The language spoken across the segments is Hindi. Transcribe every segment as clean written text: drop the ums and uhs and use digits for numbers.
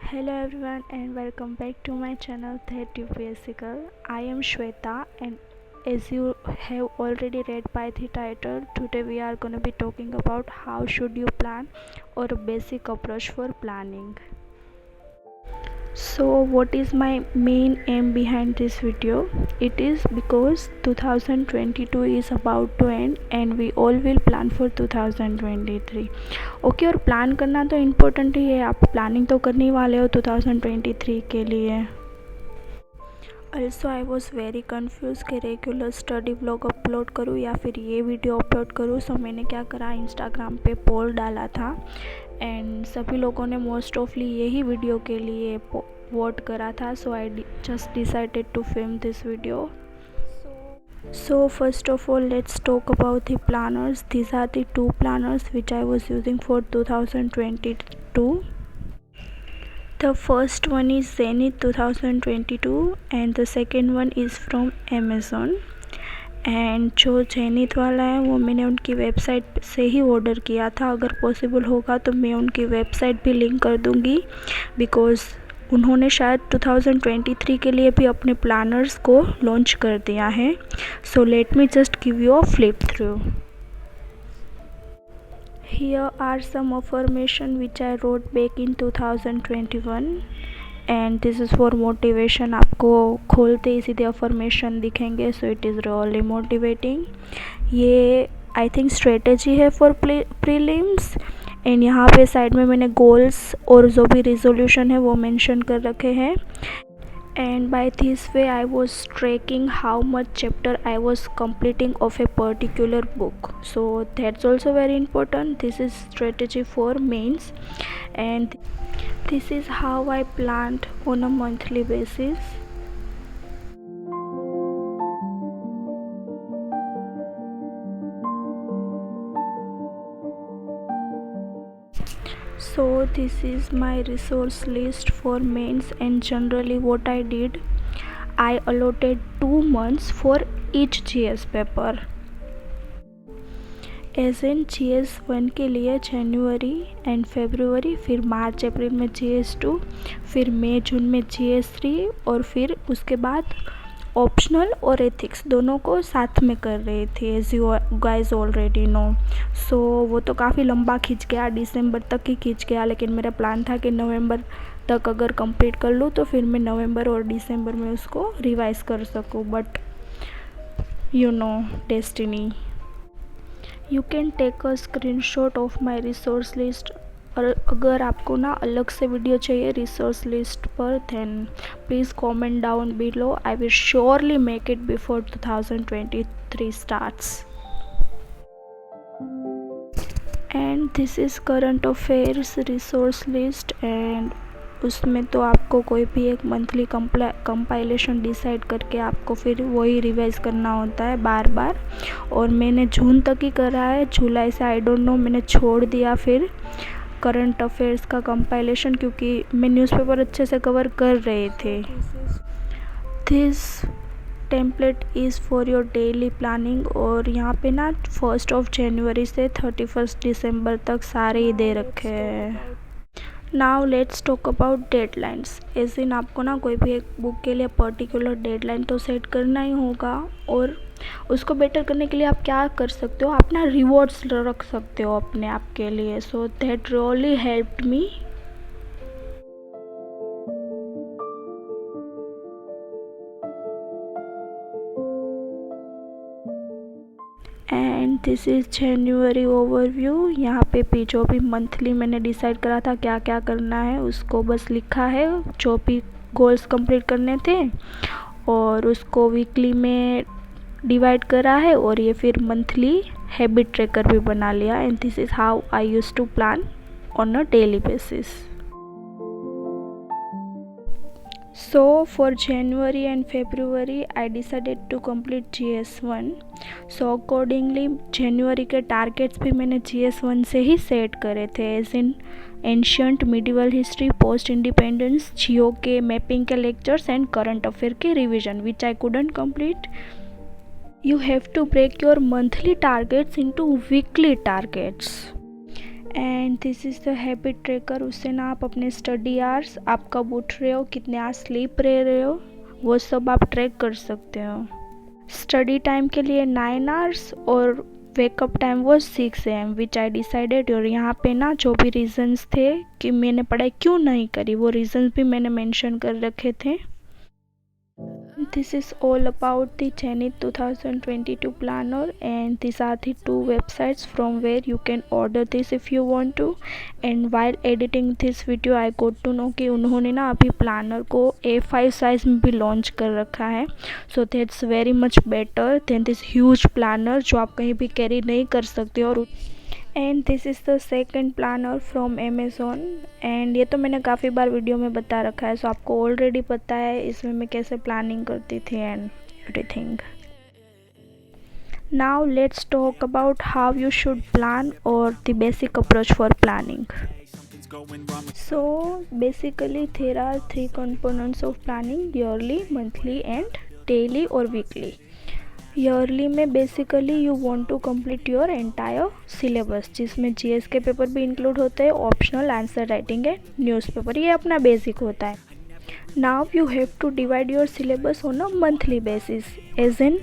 Hello everyone and welcome back to my channel That UPSC Girl. I am Shweta, and as you have already read by the title, today we are going to be talking about how should you plan or a basic approach for planning. So what is my main aim behind this video? It is because 2022 is about to end and we all will plan for 2023. Okay, और प्लान करना तो इम्पोर्टेंट ही है, आप प्लानिंग तो करने वाले हो 2023 के लिए. Also I was very confuse कि रेगुलर स्टडी व्लॉग अपलोड करूँ या फिर ये वीडियो अपलोड करूँ. सो मैंने क्या करा, इंस्टाग्राम पे पोल डाला था एंड सभी लोगों ने मोस्ट ऑफली यही वीडियो के लिए वोट करा था. So I just decided to film this video. So first of all, let's talk about the planners. These are the two planners which I was using for 2022. The first one is Zenith 2022 and the second one is from Amazon. And जो जेनिथ वाला है वो मैंने उनकी वेबसाइट से ही ऑर्डर किया था. अगर पॉसिबल होगा तो मैं उनकी वेबसाइट भी लिंक कर दूँगी, बिकॉज़ उन्होंने शायद 2023 के लिए भी अपने प्लानर्स को लॉन्च कर दिया है. So let me just give you a flip through. Here are some affirmation which I wrote back in 2021 and this is for motivation. आपको खोलते ही सीधे affirmation दिखेंगे, so it is really motivating. ये आई थिंक स्ट्रेटजी है फॉर प्रीलिम्स एंड यहाँ पे साइड में मैंने गोल्स और जो भी रिजोल्यूशन है वो मेंशन कर रखे हैं. And by this way I was tracking how much chapter I was completing of a particular book. So that's also very important. This is strategy for mains and this is how I planned on a monthly basis. So this is my resource list for mains and generally what I did, I allotted 2 months for each GS paper. As in GS1 के लिए जनवरी एंड फरवरी, फिर मार्च अप्रैल में GS2, फिर मई जून में GS3 और फिर उसके बाद ऑप्शनल और एथिक्स दोनों को साथ में कर रही थी, as you guys already know. So वो तो काफ़ी लंबा खींच गया, दिसंबर तक ही खींच गया, लेकिन मेरा प्लान था कि नवंबर तक अगर कंप्लीट कर लूँ तो फिर मैं नवंबर और दिसंबर में उसको रिवाइज कर सकूँ. But you know destiny. You can take a screenshot of my resource list. और अगर आपको ना अलग से वीडियो चाहिए रिसोर्स लिस्ट पर, then please comment down below. I will surely make it before 2023 starts. And this is current affairs resource list and उसमें तो आपको कोई भी एक मंथली कंपाइलेशन डिसाइड करके आपको फिर वही रिवाइज करना होता है बार बार. और मैंने जून तक ही करा है, जुलाई से आई डोंट नो मैंने छोड़ दिया फिर करंट अफेयर्स का कंपाइलेशन, क्योंकि मैं न्यूज़पेपर अच्छे से कवर कर रहे थे. This template is for your daily planning और यहाँ पे ना 1 जनवरी से 31 दिसंबर तक सारे ही दे रखे हैं. Now let's talk about deadlines. इस दिन आपको ना कोई भी एक बुक के लिए पर्टिकुलर डेडलाइन तो सेट करना ही होगा, और उसको बेटर करने के लिए आप क्या कर सकते हो, आप ना रिवॉर्ड्स रख सकते हो अपने आप के लिए. So that really helped me. And this is January overview. यहाँ पे भी जो भी मंथली मैंने डिसाइड करा था क्या क्या करना है उसको बस लिखा है, जो भी गोल्स कंप्लीट करने थे, और उसको वीकली में डिवाइड करा है और ये फिर मंथली हैबिट ट्रैकर भी बना लिया. And this is how I used to plan on a daily basis. So for January and February I decided to complete GS1. So accordingly January के टारगेट्स भी मैंने GS1 से ही सेट करे थे, as in ancient medieval history, post independence, geo के मैपिंग के लेक्चर्स एंड करंट अफेयर के revision, which I couldn't complete. You have to break your monthly targets into weekly targets. And this is the habit tracker. उससे ना आप अपने स्टडी आवर्स, आप कब उठ रहे हो, कितने आवर्स स्लीप रहे हो, वो सब आप ट्रैक कर सकते हो। स्टडी टाइम के लिए 9 आवर्स और वेकअप टाइम वो 6 AM विच आई डिसाइडेड। और यहाँ पे ना जो भी रीजंस थे कि मैंने पढ़ाई क्यों नहीं करी, वो रीजंस भी मैंने मेंशन कर रखे थे। This is all about the Zenith 2022 planner, and these are the two websites from where you can order this if you want to. And while editing this video I got to know कि उन्होंने ना अभी प्लानर को A5 साइज़ में भी लॉन्च कर रखा है। So that's very much better than this huge planner जो आप कहीं भी कैरी नहीं कर सकते। और and this is the second planner from Amazon. And ये तो मैंने काफ़ी बार वीडियो में बता रखा है, सो आपको ऑलरेडी पता है इसमें मैं कैसे प्लानिंग करती थी and everything. Now let's talk about how you should plan और the basic approach for planning. So basically there are 3 components of planning: yearly, monthly and daily और वीकली। ईयरली में basically you want to complete your entire syllabus, जिसमें जीएस के पेपर भी इंक्लूड होते हैं, optional answer writing and newspaper, ये अपना बेसिक होता है। Now you have to divide your syllabus on a monthly basis, as in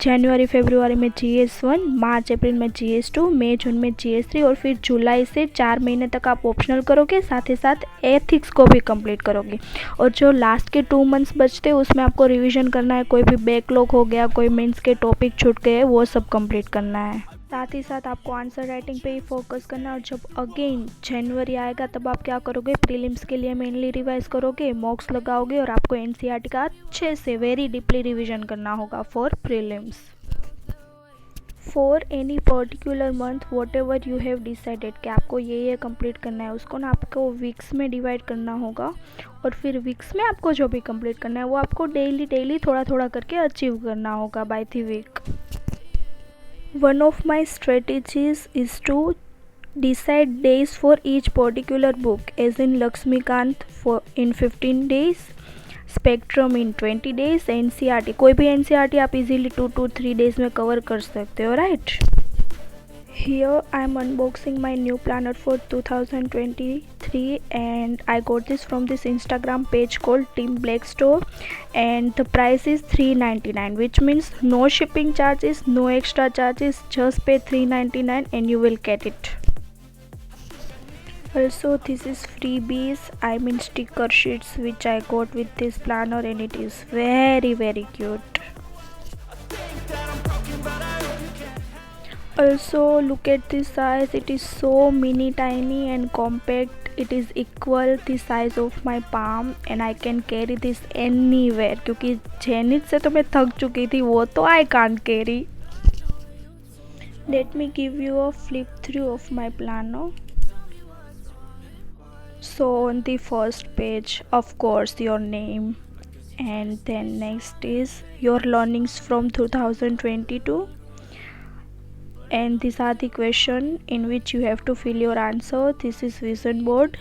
जनवरी फरवरी में GS1, मार्च अप्रैल में GS2, मई जून में GS3 और फिर जुलाई से 4 महीने तक आप ऑप्शनल करोगे, साथ ही साथ एथिक्स को भी कंप्लीट करोगे। और जो लास्ट के 2 मंथ्स बचते हैं उसमें आपको रिवीजन करना है, कोई भी बैकलॉग हो गया, कोई मेंस के टॉपिक छूट गए, वो सब कंप्लीट करना है। साथ ही साथ आपको आंसर राइटिंग पे ही फोकस करना है। और जब अगेन जनवरी आएगा तब आप क्या करोगे, प्रीलिम्स के लिए मेनली रिवाइज करोगे, मॉक्स लगाओगे और आपको एनसीईआरटी का अच्छे से वेरी डीपली रिवीजन करना होगा for prelims. For any particular month what ever you have decided कि आपको ये कंप्लीट करना है, उसको ना आपको वीक्स में डिवाइड करना होगा। और फिर वीक्स में आपको जो भी कंप्लीट करना है वो आपको डेली थोड़ा थोड़ा करके अचीव करना होगा by the week. One of my strategies is to decide days for each particular book, as in Lakshmikant for in 15 days, Spectrum in 20 days, NCERT कोई भी NCERT आप इजीली 2 to 3 days में कवर कर सकते हो, right. Here I am unboxing my new planner for 2023 and I got this from this Instagram page called Team Black Store, and the price is $3.99, which means no shipping charges, no extra charges, just pay $3.99 and you will get it. Also this is freebies, I mean sticker sheets, which I got with this planner and it is very cute. Also look at this size, it is so mini tiny and compact. It is equal the size of my palm and I can carry this anywhere, क्योंकि जेनिथ से तो मैं थक चुकी थी, वो तो I can't carry. Let me give you a flip through of my planner. So on the first page, of course, your name, and then next is your learnings from 2022. And these are the question in which you have to fill your answer. This is vision board.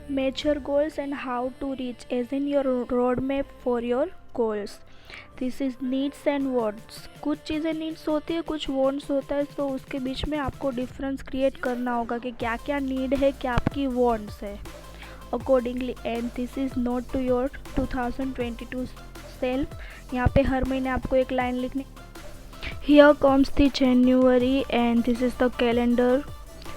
Major goals and how to reach, as in your roadmap for your goals. This is needs and wants. कुछ चीज़ें नीड्स होती है, कुछ wants होता है, तो उसके बीच में आपको डिफरेंस क्रिएट करना होगा कि क्या क्या नीड है, क्या आपकी wants है accordingly. And this is note to your 2022 self. यहाँ पे हर महीने आपको एक लाइन लिखनी। Here comes the January and this is the calendar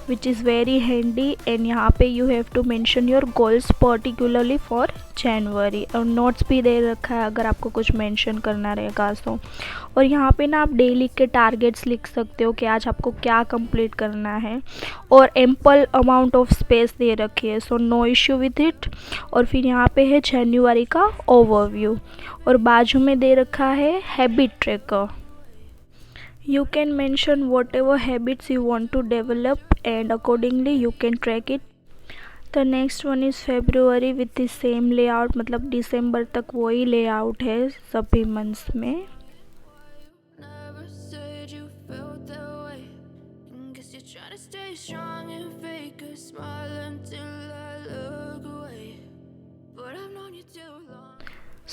which is very handy, and यहाँ पे you have to mention your goals particularly for January, और नोट्स भी दे रखा है अगर आपको कुछ मेंशन करना रहेगा तो। और यहाँ पे ना आप डेली के टारगेट्स लिख सकते हो कि आज आपको क्या कंप्लीट करना है, और एम्पल अमाउंट ऑफ स्पेस दे रखी है, so no issue with it. और फिर यहाँ पे है जनवरी का ओवरव्यू, और बाजू में दे रखा है habit tracker. You can mention whatever habits you want to develop and accordingly you can track it. The next one is February with the same layout, मतलब दिसंबर तक वही layout है सभी मंथ्स में।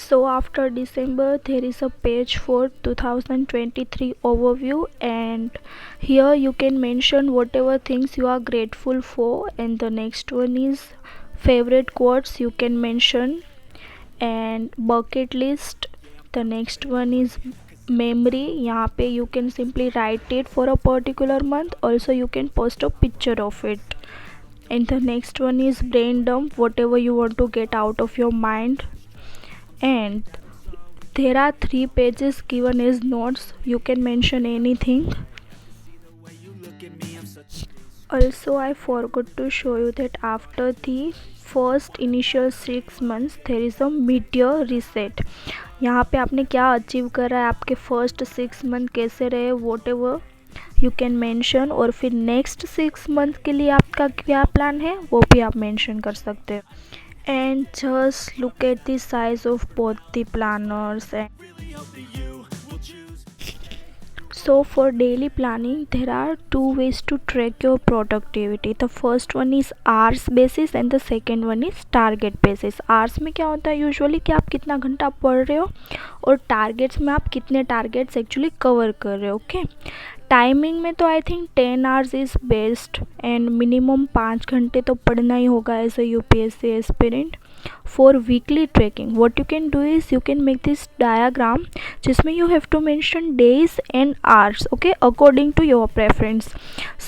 So after December there is a page for 2023 overview, and here you can mention whatever things you are grateful for, and the next one is favorite quotes you can mention, and bucket list. The next one is memory. यहाँ पे you can simply write it for a particular month. Also you can post a picture of it. And the next one is brain dump, whatever you want to get out of your mind. And there are 3 pages given as notes. You can mention anything. Also, I forgot to show you that after the first initial 6 months there is a mid-year reset. यहाँ पे आपने क्या अचीव करा है, आपके फर्स्ट 6 मंथ कैसे रहे, what ever you can mention, और फिर नेक्स्ट 6 मंथ के लिए आपका क्या प्लान है वो भी आप मेंशन कर सकते हो. And just look at the size of both the planners. So for daily planning there are 2 ways to track your productivity. The first one is hours basis and the second one is target basis. hours में क्या होता है यूजुअली कि आप कितना घंटा पढ़ रहे हो, और टारगेट्स में आप कितने टारगेट्स एक्चुअली कवर कर रहे हो. ओके, टाइमिंग में तो I think 10 hours is best, and minimum 5 घंटे तो पढ़ना ही होगा as a UPSC aspirant. For weekly tracking what you can do is you can make this diagram जिसमें you have to mention days and hours, okay, according to your preference.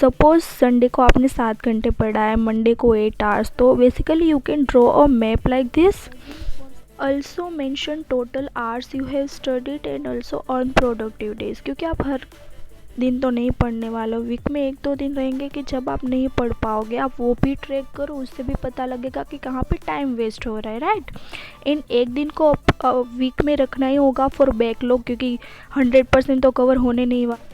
Suppose Sunday को आपने 7 घंटे पढ़ा है, मंडे को 8 आवर्स, तो basically you can draw a map like this. Also mention total hours you have studied and also on productive days, क्योंकि आप हर दिन तो नहीं पढ़ने वाले हो. वीक में 1-2 दिन रहेंगे कि जब आप नहीं पढ़ पाओगे, आप वो भी ट्रैक करो, उससे भी पता लगेगा कि कहाँ पे टाइम वेस्ट हो रहा है, राइट. इन एक दिन को वीक में रखना ही होगा फॉर बैकलॉग, क्योंकि 100% तो कवर होने नहीं वाला.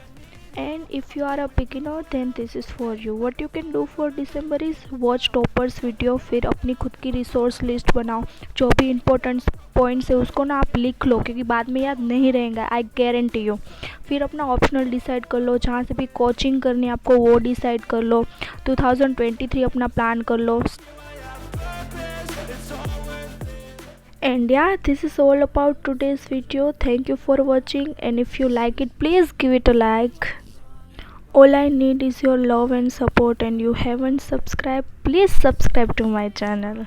And if you are a beginner then this is for you. What you can do for December is watch toppers video, फिर अपनी खुद की रिसोर्स लिस्ट बनाओ. जो भी इम्पोर्टेंट पॉइंट्स है उसको ना आप लिख लो, क्योंकि बाद में याद नहीं रहेगा, आई गारंटी यू. फिर अपना ऑप्शनल डिसाइड कर लो, जहाँ से भी कोचिंग करनी है आपको वो डिसाइड कर लो. 2023 अपना प्लान कर लो. And yeah, this is all about today's video. Thank you for watching, and if you like it please give it a like. All I need is your love and support, and you haven't subscribed, please subscribe to my channel.